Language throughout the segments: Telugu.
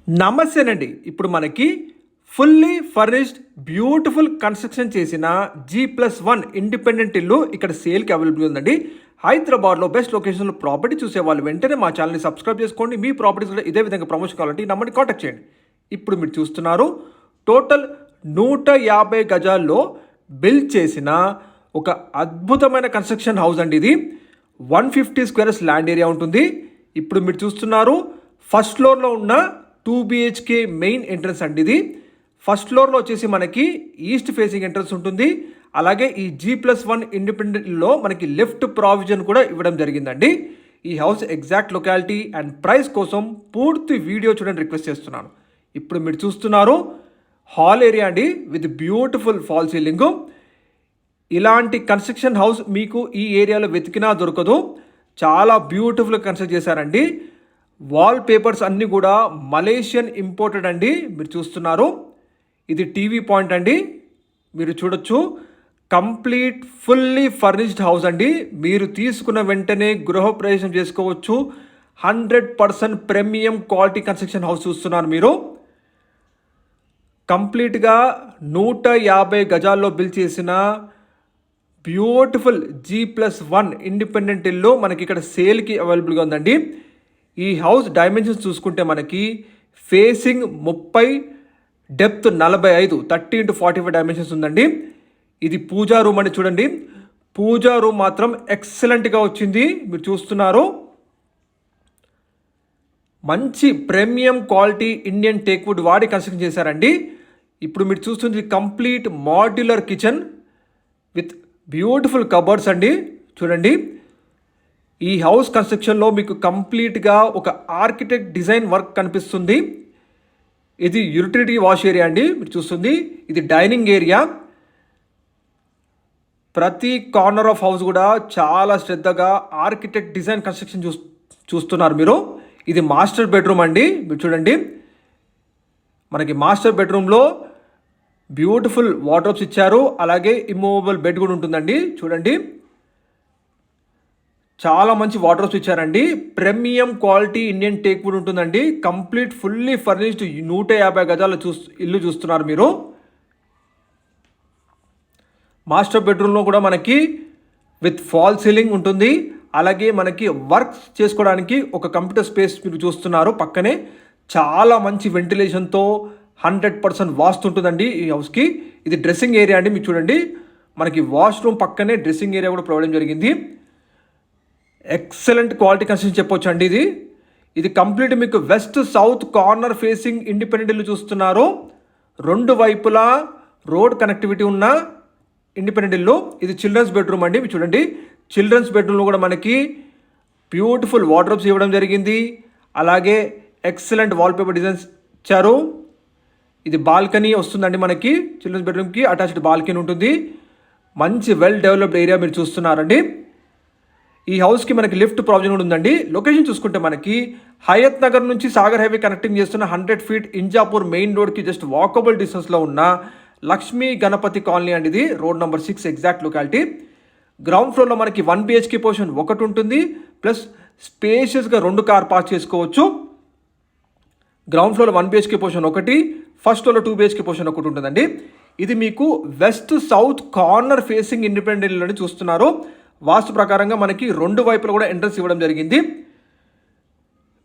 నమస్తేనండి. ఇప్పుడు మనకి ఫుల్లీ ఫర్నిష్డ్ బ్యూటిఫుల్ కన్స్ట్రక్షన్ చేసిన G+1 ఇండిపెండెంట్ ఇల్లు ఇక్కడ సేల్కి అవైలబుల్ ఉందండి. హైదరాబాద్లో బెస్ట్ లొకేషన్లో ప్రాపర్టీ చూసే వాళ్ళు వెంటనే మా ఛానల్ని సబ్స్క్రైబ్ చేసుకోండి. మీ ప్రాపర్టీస్ కూడా ఇదే విధంగా ప్రమోషన్ కావాలంటే ఈ నెంబర్ని కాంటాక్ట్ చేయండి. ఇప్పుడు మీరు చూస్తున్నారు టోటల్ 150 గజాల్లో బిల్డ్ చేసిన ఒక అద్భుతమైన కన్స్ట్రక్షన్ హౌస్ అండి. ఇది 150 స్క్వేర్స్ ల్యాండ్ ఏరియా ఉంటుంది. ఇప్పుడు మీరు చూస్తున్నారు ఫస్ట్ ఫ్లోర్లో ఉన్న 2 BHK మెయిన్ ఎంట్రన్స్ అండి. ఇది ఫస్ట్ ఫ్లోర్లో వచ్చేసి మనకి ఈస్ట్ ఫేసింగ్ ఎంట్రన్స్ ఉంటుంది. అలాగే ఈ G+1 ఇండిపెండెంట్లో మనకి లిఫ్ట్ ప్రావిజన్ కూడా ఇవ్వడం జరిగిందండి. ఈ house exact locality and price కోసం పూర్తి వీడియో చూడండి రిక్వెస్ట్ చేస్తున్నాను. ఇప్పుడు మీరు చూస్తున్నారు హాల్ ఏరియా అండి విత్ బ్యూటిఫుల్ ఫాల్ సీలింగ్. ఇలాంటి కన్స్ట్రక్షన్ హౌస్ మీకు ఈ ఏరియాలో వెతికినా దొరకదు. చాలా బ్యూటిఫుల్గా కన్స్ట్రక్ట్ చేశారండి. వాల్ పేపర్స్ అన్నీ కూడా మలేషియన్ ఇంపోర్టెడ్ అండి. మీరు చూస్తున్నారు ఇది టీవీ పాయింట్ అండి. మీరు చూడొచ్చు కంప్లీట్ ఫుల్లీ ఫర్నిష్డ్ హౌస్ అండి. మీరు తీసుకున్న వెంటనే గృహప్రవేశం చేసుకోవచ్చు. 100% ప్రీమియం క్వాలిటీ కన్స్ట్రక్షన్ హౌస్ చూస్తున్నారు మీరు. కంప్లీట్గా 150 గజాల్లో బిల్డ్ చేసిన బ్యూటిఫుల్ G+1 ఇండిపెండెంట్ ఇల్లు మనకి ఇక్కడ సేల్కి అవైలబుల్గా ఉందండి. ఈ హౌస్ డైమెన్షన్స్ చూసుకుంటే మనకి ఫేసింగ్ 30, డెప్త్ 45, 30 × 45 డైమెన్షన్స్ ఉందండి. ఇది పూజా రూమ్ అని చూడండి. పూజా రూమ్ మాత్రం ఎక్సలెంట్గా వచ్చింది. మీరు చూస్తున్నారు మంచి ప్రీమియం క్వాలిటీ ఇండియన్ టేక్వుడ్ వాడి కన్స్ట్రక్షన్ చేశారండి. ఇప్పుడు మీరు చూస్తుంది complete modular kitchen with beautiful cupboards అండి. చూడండి ఈ హౌస్ కన్స్ట్రక్షన్లో మీకు కంప్లీట్గా ఒక ఆర్కిటెక్ట్ డిజైన్ వర్క్ కనిపిస్తుంది. ఇది యూటిలిటీ వాష్ ఏరియా అండి. మీరు చూస్తుంది ఇది డైనింగ్ ఏరియా. ప్రతి కార్నర్ ఆఫ్ హౌస్ కూడా చాలా శ్రద్ధగా ఆర్కిటెక్ట్ డిజైన్ కన్స్ట్రక్షన్ చూస్తున్నారు మీరు. ఇది మాస్టర్ బెడ్రూమ్ అండి. మీరు చూడండి మనకి మాస్టర్ బెడ్రూమ్లో బ్యూటిఫుల్ వార్డ్రోబ్స్ ఇచ్చారు. అలాగే ఇమ్మూవబుల్ బెడ్ కూడా ఉంటుందండి. చూడండి చాలా మంచి వార్డ్రోబ్స్ ఇచ్చారండి. ప్రీమియం క్వాలిటీ ఇండియన్ టేక్వుడ్ ఉంటుందండి. కంప్లీట్ ఫుల్లీ ఫర్నిష్డ్ 150 గజాల ఇల్లు చూస్తున్నారు మీరు. మాస్టర్ బెడ్రూమ్లో కూడా మనకి విత్ ఫాల్ సీలింగ్ ఉంటుంది. అలాగే మనకి వర్క్ చేసుకోవడానికి ఒక కంప్యూటర్ స్పేస్ మీరు చూస్తున్నారు. పక్కనే చాలా మంచి వెంటిలేషన్తో 100% వాస్తు ఉంటుందండి ఈ హౌస్కి. ఇది డ్రెస్సింగ్ ఏరియా అండి. మీకు చూడండి మనకి వాష్రూమ్ పక్కనే డ్రెస్సింగ్ ఏరియా కూడా ప్రొవైడ్ జరిగింది. ఎక్సలెంట్ క్వాలిటీ కన్స్ట్రక్షన్ చెప్పొచ్చు అండి. ఇది కంప్లీట్ మీకు west south corner facing independent ఇల్లు చూస్తున్నారు. 2 వైపులా రోడ్ కనెక్టివిటీ ఉన్న ఇండిపెండెంట్ ఇల్లు. ఇది చిల్డ్రన్స్ బెడ్రూమ్ అండి. మీరు చూడండి చిల్డ్రన్స్ బెడ్రూమ్లో కూడా మనకి బ్యూటిఫుల్ వార్డ్రోబ్స్ ఇవ్వడం జరిగింది. అలాగే ఎక్సలెంట్ వాల్పేపర్ డిజైన్స్ ఇచ్చారు. ఇది బాల్కనీ వస్తుందండి. మనకి చిల్డ్రన్స్ బెడ్రూమ్కి అటాచ్డ్ బాల్కనీ ఉంటుంది. మంచి వెల్ డెవలప్డ్ ఏరియా మీరు చూస్తున్నారండి. ఈ హౌస్కి మనకి లిఫ్ట్ ప్రావిజన్ కూడా ఉందండి. లొకేషన్ చూసుకుంటే మనకి హయత్ నగర్ నుంచి సాగర్ హైవే కనెక్టింగ్ చేస్తున్న 100 ఫీట్ ఇంజాపూర్ మెయిన్ రోడ్కి జస్ట్ వాకబుల్ డిస్టెన్స్లో ఉన్న లక్ష్మీ గణపతి కాలనీ అండి. ఇది road number 6 exact locality. Ground ఫ్లోర్లో మనకి 1 BHK పోర్షన్ ఒకటి ఉంటుంది. ప్లస్ స్పేషియస్గా 2 కార్ పార్క్ చేసుకోవచ్చు. గ్రౌండ్ ఫ్లోర్లో 1 BHK పోర్షన్ ఒకటి, ఫస్ట్ ఫ్లోర్లో 2 BHK పోర్షన్ ఒకటి ఉంటుందండి. ఇది మీకు west south corner facing independent ఇల్లు అని చూస్తున్నారు. వాస్తు ప్రకారంగా మనకి 2 వైపులు కూడా ఎంట్రన్స్ ఇవ్వడం జరిగింది.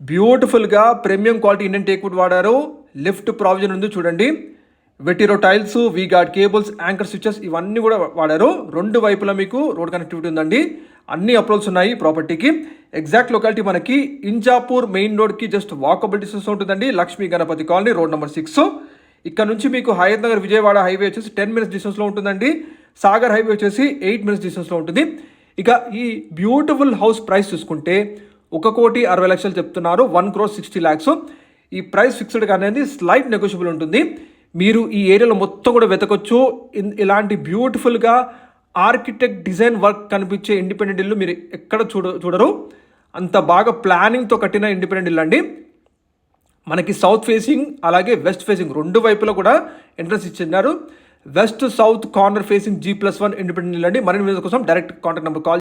బ్యూటిఫుల్గా ప్రీమియం క్వాలిటీ ఇండియన్ టేక్వుడ్ వాడారు. లిఫ్ట్ ప్రావిజన్ ఉంది చూడండి. వెటిరో tiles, V-Guard cables, Anchor switches ఇవన్నీ కూడా వాడారు. 2 వైపులా మీకు రోడ్ కనెక్టివిటీ ఉందండి. అన్ని అప్రోల్స్ ఉన్నాయి ప్రాపర్టీకి. ఎగ్జాక్ట్ లొకాలిటీ మనకి ఇంజాపూర్ మెయిన్ రోడ్కి జస్ట్ వాకబుల్ డిస్టెన్స్ ఉంటుందండి. Lakshmi Ganapathi colony road number 6. ఇక్కడ నుంచి మీకు హయత్ నగర్ విజయవాడ హైవే వచ్చేసి 10 minutes డిస్టెన్స్లో ఉంటుందండి. సాగర్ హైవే వచ్చేసి 8 minutes డిస్టెన్స్లో ఉంటుంది. ఇక ఈ బ్యూటిఫుల్ హౌస్ ప్రైస్ చూసుకుంటే 1,60,00,000 చెప్తున్నారు. 1,60,00,000. ఈ ప్రైస్ ఫిక్స్డ్గా అనేది స్లైట్ నెగోషియబుల్ ఉంటుంది. మీరు ఈ ఏరియాలో మొత్తం కూడా వెతకొచ్చు. ఇలాంటి బ్యూటిఫుల్గా ఆర్కిటెక్ట్ డిజైన్ వర్క్ కనిపించే ఇండిపెండెంట్ ఇల్లు మీరు ఎక్కడ చూడరు. అంత బాగా ప్లానింగ్తో కట్టిన ఇండిపెండెంట్ ఇల్లు అండి. మనకి సౌత్ ఫేసింగ్ అలాగే వెస్ట్ ఫేసింగ్ 2 వైపులా కూడా ఎంట్రన్స్ ఇచ్చినారు. West south corner facing G+1 independent ఇల్లు అండి. మరిన్ని వీడియోస్ కోసం డైరెక్ట్ కాంటాక్ట్ నెంబర్ కాల్